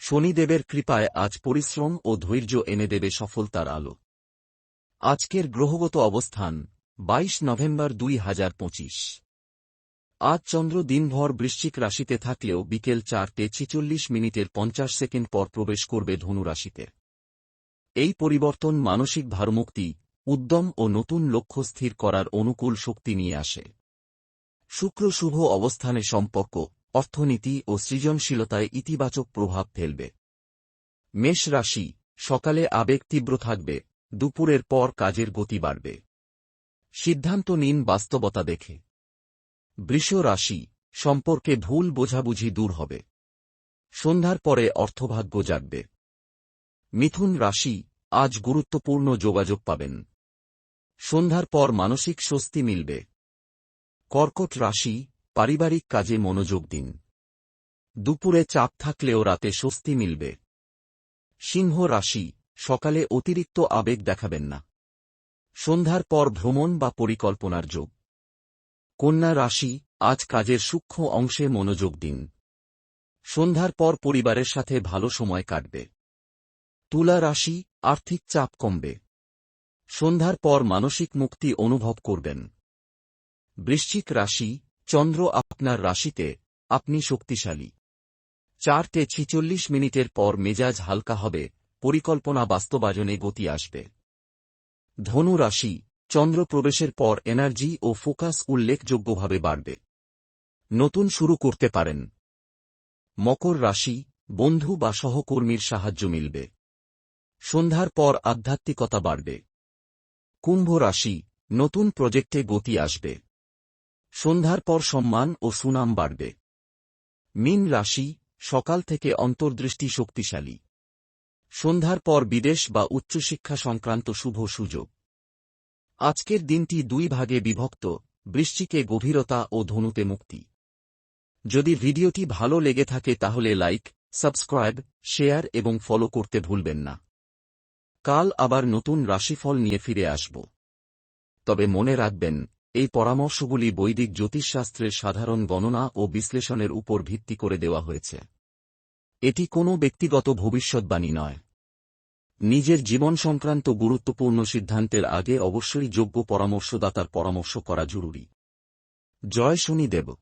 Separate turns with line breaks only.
শনিদেবের কৃপায় আজ পরিশ্রম ও ধৈর্য এনে দেবে সফলতার আলো। আজকের গ্রহগত অবস্থান 22 নভেম্বর 2025। আজ চন্দ্র দিনভর বৃশ্চিক রাশিতে থাকলেও বিকেল 4:46 পর প্রবেশ করবে ধনু রাশিতে। এই পরিবর্তন মানসিক ভারমুক্তি, উদ্যম ও নতুন লক্ষ্য স্থির করার অনুকূল শক্তি নিয়ে আসে। শুক্র শুভ অবস্থানে সম্পর্ক, অর্থনীতি ও সৃজনশীলতায় ইতিবাচক প্রভাব ফেলবে। মেষ রাশি, সকালে আবেগ তীব্র থাকবে, দুপুরের পর কাজের গতি বাড়বে। সিদ্ধান্ত নিন বাস্তবতা দেখে। বৃষ রাশি, সম্পর্কে ভুল বোঝাবুঝি দূর হবে। সন্ধ্যার পরে অর্থভাগ্য জাগবে। মিথুন রাশি, আজ গুরুত্বপূর্ণ যোগাযোগ পাবেন। সন্ধ্যার পর মানসিক স্বস্তি মিলবে। কর্কট রাশি, পারিবারিক কাজে মনোযোগ দিন। দুপুরে চাপ থাকলেও রাতে স্বস্তি মিলবে। সিংহ রাশি, সকালে অতিরিক্ত আবেগ দেখাবেন না। সন্ধ্যার পর ভ্রমণ বা পরিকল্পনার যোগ। কন্যা রাশি, আজ কাজের সূক্ষ্ম অংশে মনোযোগ দিন। সন্ধ্যার পর পরিবারের সাথে ভালো সময় কাটবে। তুলা রাশি, আর্থিক চাপ কমবে। সন্ধ্যার পর মানসিক মুক্তি অনুভব করবেন। বৃশ্চিক রাশি, চন্দ্র আপনার রাশিতে, আপনি শক্তিশালী। 4:46 পর মেজাজ হালকা হবে, পরিকল্পনা বাস্তবায়নে গতি আসবে। ধনু রাশি, চন্দ্র প্রবেশের পর এনার্জি ও ফোকাস উল্লেখযোগ্যভাবে বাড়বে। নতুন শুরু করতে পারেন। মকর রাশি, বন্ধু বা সহকর্মীর সাহায্য মিলবে। সন্ধ্যার পর আধ্যাত্মিকতা বাড়বে। কুম্ভ রাশি, নতুন প্রজেক্টে গতি আসবে। সন্ধ্যার পর সম্মান ও সুনাম বাড়বে। মীন রাশি, সকাল থেকে অন্তর্দৃষ্টি শক্তিশালী। সন্ধ্যার পর বিদেশ বা উচ্চশিক্ষা সংক্রান্ত শুভ সুযোগ। আজকের দিনটি দুই ভাগে বিভক্ত, বৃশ্চিকে গভীরতা ও ধনুতে মুক্তি। যদি ভিডিওটি ভালো লেগে থাকে তাহলে লাইক, সাবস্ক্রাইব, শেয়ার এবং ফলো করতে ভুলবেন না। কাল আবার নতুন রাশিফল নিয়ে ফিরে আসব। তবে মনে রাখবেন, এই পরামর্শগুলি বৈদিক জ্যোতিষশাস্ত্রের সাধারণ গণনা ও বিশ্লেষণের উপর ভিত্তি করে দেওয়া হয়েছে। এটি কোনো ব্যক্তিগত ভবিষ্যদ্বাণী নয়। নিজের জীবন সংক্রান্ত গুরুত্বপূর্ণ সিদ্ধান্তের আগে অবশ্যই যোগ্য পরামর্শদাতার পরামর্শ করা জরুরি। জয় শনিদেব।